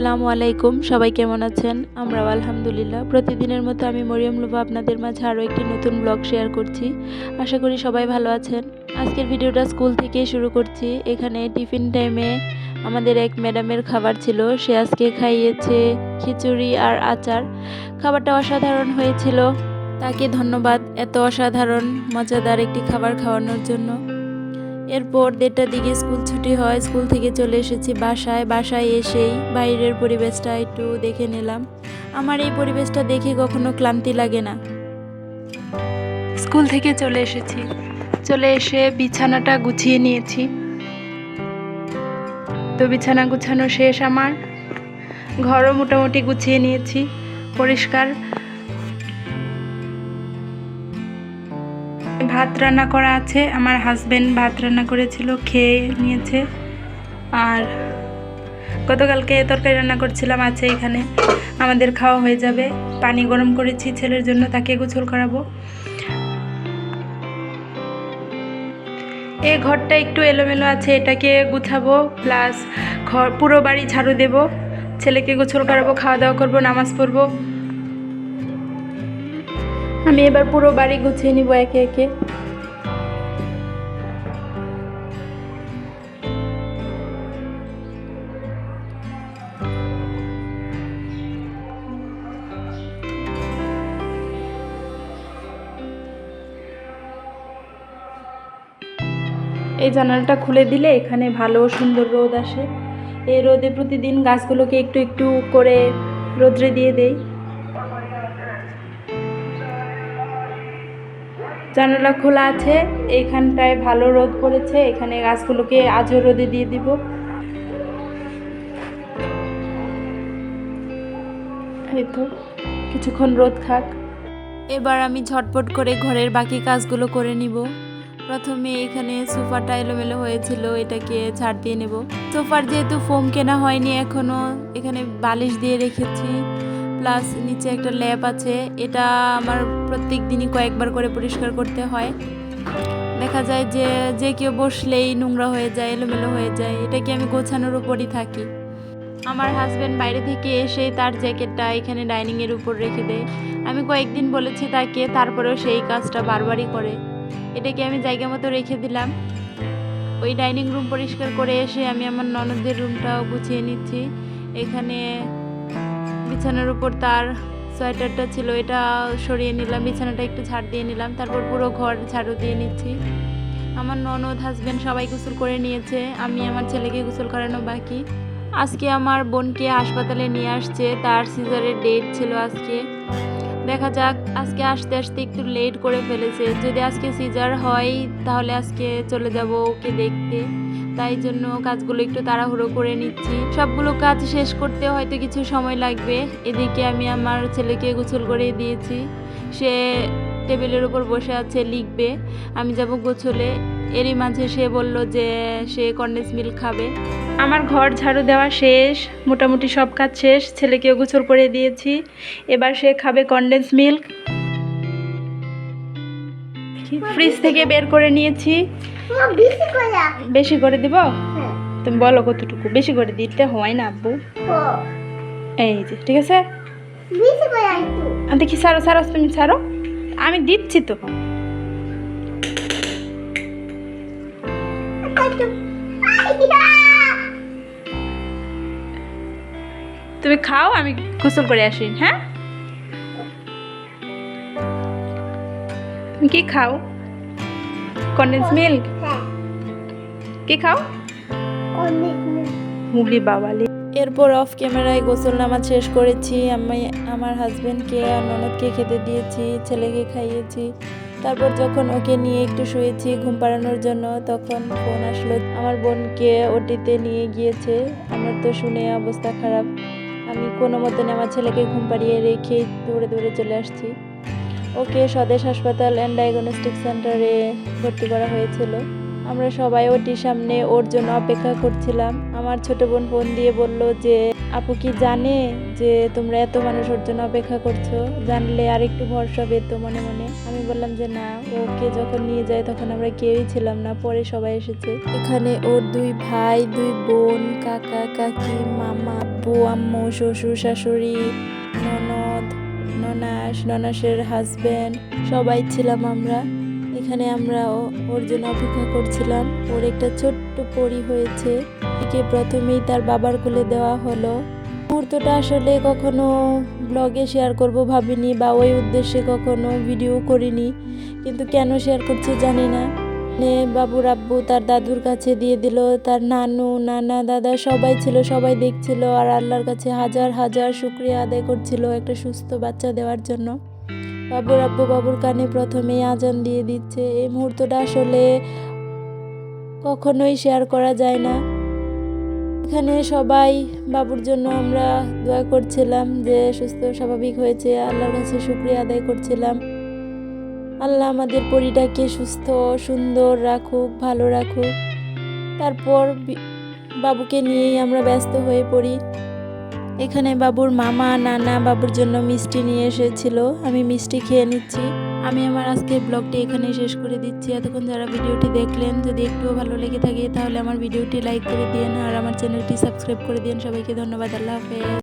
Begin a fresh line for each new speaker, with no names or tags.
আসসালামু আলাইকুম। সবাই কেমন আছেন? আমরাও আলহামদুলিল্লাহ। প্রতিদিনের মতো আমি মরিয়ম লুবা আপনাদের মাঝে আরও একটি নতুন ব্লগ শেয়ার করছি। আশা করি সবাই ভালো আছেন। আজকের ভিডিওটা স্কুল থেকেই শুরু করছি। এখানে টিফিন টাইমে আমাদের এক ম্যাডামের খাবার ছিল। সে আজকে খাইয়েছে খিচুড়ি আর আচার। খাবারটা অসাধারণ হয়েছিল। তাকে ধন্যবাদ এত অসাধারণ মজাদার একটি খাবার খাওয়ানোর জন্য। এরপর 1:30টার দিকে স্কুল ছুটি হয়। স্কুল থেকে চলে এসেছি বাসায় এসেই বাইরের পরিবেশটা একটু দেখে নিলাম। আমার এই পরিবেশটা দেখে কখনো ক্লান্তি লাগে না। স্কুল থেকে চলে এসে বিছানাটা গুছিয়ে নিয়েছি। তো বিছানা গুছানো শেষ আমার। ঘরও মোটামুটি গুছিয়ে নিয়েছি, পরিষ্কার। ভাত রান্না করা আছে, আমার হাজবেন্ড ভাত রান্না করেছিল, খেয়ে নিয়েছে। আর গতকালকে তরকারি রান্না করছিলাম, আছে এখানে, আমাদের খাওয়া হয়ে যাবে। পানি গরম করেছি ছেলের জন্য, তাকে গোসল করাবো। এই ঘরটা একটু এলোমেলো আছে, এটাকে গুছাবো, প্লাস পুরো বাড়ি ঝাড়ু দেব। ছেলেকে গোসল করাবো, খাওয়া দাওয়া করবো, নামাজ পড়বো। আমি এবার পুরো বাড়ি গুছিয়ে নিব একে একে। এই জানালাটা খুলে দিলে এখানে ভালো সুন্দর রোদ আসে। এই রোদে প্রতিদিন গাছগুলোকে একটু একটু করে রোদ্রে দিয়ে দেই। জানালা খোলা আছে, এইখানটায় ভালো রোদ পড়েছে, এখানে গাছগুলোকে আজও রোদে দিয়ে দিব। এই তো কিছুক্ষণ রোদ খাক। এবার আমি ঝটপট করে ঘরের বাকি কাজগুলো করে নিব। প্রথমে এখানে সোফাটা এলোমেলো হয়েছিল, এটাকে ঝাড় দিয়ে নেব। সোফার যেহেতু ফোম কেনা হয়নি এখনো, এখানে বালিশ দিয়ে রেখেছি, প্লাস নিচে একটা ল্যাপ আছে। এটা আমার প্রত্যেক দিনই কয়েকবার করে পরিষ্কার করতে হয়। দেখা যায় যে কেউ বসলেই নোংরা হয়ে যায়, এলোমেলো হয়ে যায়। এটাকে আমি গোছানোর উপরই থাকি। আমার হাজব্যান্ড বাইরে থেকে এসে তার জ্যাকেটটা এখানে ডাইনিংয়ের উপর রেখে দেয়। আমি কয়েকদিন বলেছি তাকে, তারপরেও সেই কাজটা বারবারই করে। এটাকে আমি জায়গা মতো রেখে দিলাম। ওই ডাইনিং রুম পরিষ্কার করে এসে আমি আমার ননদের রুমটাও গুছিয়ে নিচ্ছি। এখানে বিছানার উপর তার সোয়েটারটা ছিল, এটা সরিয়ে নিলাম, বিছানাটা একটু ঝাড় দিয়ে নিলাম, তারপর পুরো ঘর ঝাড়ু দিয়ে নিচ্ছি। আমার ননদ, হাজব্যান্ড সবাই গোসল করে নিয়েছে, আমি আমার ছেলেকে গোসল করানো বাকি। আজকে আমার বোনকে হাসপাতালে নিয়ে আসছে, তার সিজারের ডেট ছিল আজকে। দেখা যাক, আজকে আসতে আসতে একটু লেট করে ফেলেছে। যদি আজকে সিজার হয় তাহলে আজকে চলে যাব ওকে দেখতে। তাই জন্য কাজগুলো একটু তাড়াহুড়ো করে নিচ্ছি। সবগুলো কাজ শেষ করতে হয়তো কিছু সময় লাগবে। এদিকে আমি আমার ছেলেকে গোসল করে দিয়েছি, সে টেবিলের উপর বসে আছে, লিখবে। আমি যাব গোসলে। এরই মাঝে সে বলল যে সে কন্ডেন্স মিল্ক খাবে। আমার ঘর ঝাড়ু দেওয়া শেষ, মোটামুটি সব কাজ শেষ। ছেলেকেও গোসল করে দিয়েছি, এবার সে খাবে কন্ডেন্স মিল্ক। ফ্রিজ থেকে বের করে নিয়েছি। বেশি করে দিব? তুমি বলো কতটুকু বেশি করে দিতে হয় না আব্বু? এই যে ঠিক আছে, দেখি ছাড়ো, তুমি ছাড়ো, আমি দিচ্ছি তো। তুমি খাও, আমি গোসল করে আসি। হ্যাঁ, তুমি কি খাও? Condense milk? কি খাও? মুগলি বাবালি। এরপর অফ ক্যামেরায় গোসল নামাজ শেষ করেছি। আমি আমার হাজবেন্ডকে আর ননদকে খেতে দিয়েছি, ছেলেকে খাইয়েছি। তারপর যখন ওকে নিয়ে একটু শুয়েছি ঘুম পাড়ানোর জন্য, তখন ফোন আসলো। আমার বোনকে ওটিতে নিয়ে গিয়েছে। আমার তো শুনে অবস্থা খারাপ। আমি কোনো মতন আমার ছেলেকে ঘুম পাড়িয়ে রেখে দৌড়ে চলে আসছি। ওকে স্বদেশ হাসপাতাল অ্যান্ড ডায়াগনস্টিক সেন্টারে ভর্তি করা হয়েছিল। আমরা সবাই ওটির সামনে ওর জন্য অপেক্ষা করছিলাম। আমার ছোট বোন ফোন দিয়ে বলল যে আপু কি জানে যে তোমরা এত মানুষ ওর জন্য অপেক্ষা করছো? জানলে আর একটু ভরসা পেত মনে মনে। আমি বললাম যে না, ওকে যখন নিয়ে যায় তখন আমরা কেউই ছিলাম না, পরে সবাই এসেছে। এখানে ওর 2 ভাই, 2 বোন, কাকা কাকি, মামা, আব্বু আম্মু, শ্বশুর শাশুড়ি, ননদ, ননাস, ননাসের হাজবেন্ড, সবাই ছিলাম আমরা এখানে। আমরা ওর জন্য অপেক্ষা করছিলাম। ওর একটা ছোট্ট পরী হয়েছে, একে প্রথমেই তার বাবার কোলে দেওয়া হলো। মুহূর্তটা আসলে কখনো ব্লগে শেয়ার করব ভাবিনি, বা ওই উদ্দেশ্যে কখনো ভিডিও করিনি, কিন্তু কেন শেয়ার করছি জানি না। বাবুর আব্বু তার দাদুর কাছে দিয়ে দিল, তার নানু নানা দাদা সবাই ছিল, সবাই দেখছিল আর আল্লাহর কাছে হাজার হাজার শুকরিয়া আদায় করছিল একটা সুস্থ বাচ্চা দেওয়ার জন্য। বাবুর আব্বু বাবুর কানে প্রথমেই আজান দিয়ে দিচ্ছে। এই মুহূর্তটা আসলে কখনোই শেয়ার করা যায় না। এখানে সবাই বাবুর জন্য আমরা দোয়া করছিলাম যে সুস্থ স্বাভাবিক হয়েছে, আল্লাহর কাছে শুকরিয়া আদায় করছিলাম। আল্লাহ আমাদের পরিটাকে সুস্থ সুন্দর রাখুক, ভালো রাখুক। তারপর বাবুকে নিয়েই আমরা ব্যস্ত হয়ে পড়ি। এখানে বাবুর মামা নানা বাবুর জন্য মিষ্টি নিয়ে এসেছিল, আমি মিষ্টি খেয়ে নিচ্ছি। আমি আমার আজকের ব্লগটি এখানেই শেষ করে দিচ্ছি। এতক্ষণ যারা ভিডিওটি দেখলেন, যদি একটুও ভালো লেগে থাকে তাহলে আমার ভিডিওটি লাইক করে দিন আর আমার চ্যানেলটি সাবস্ক্রাইব করে দিন। সবাইকে ধন্যবাদ। আল্লাহ হাফেজ।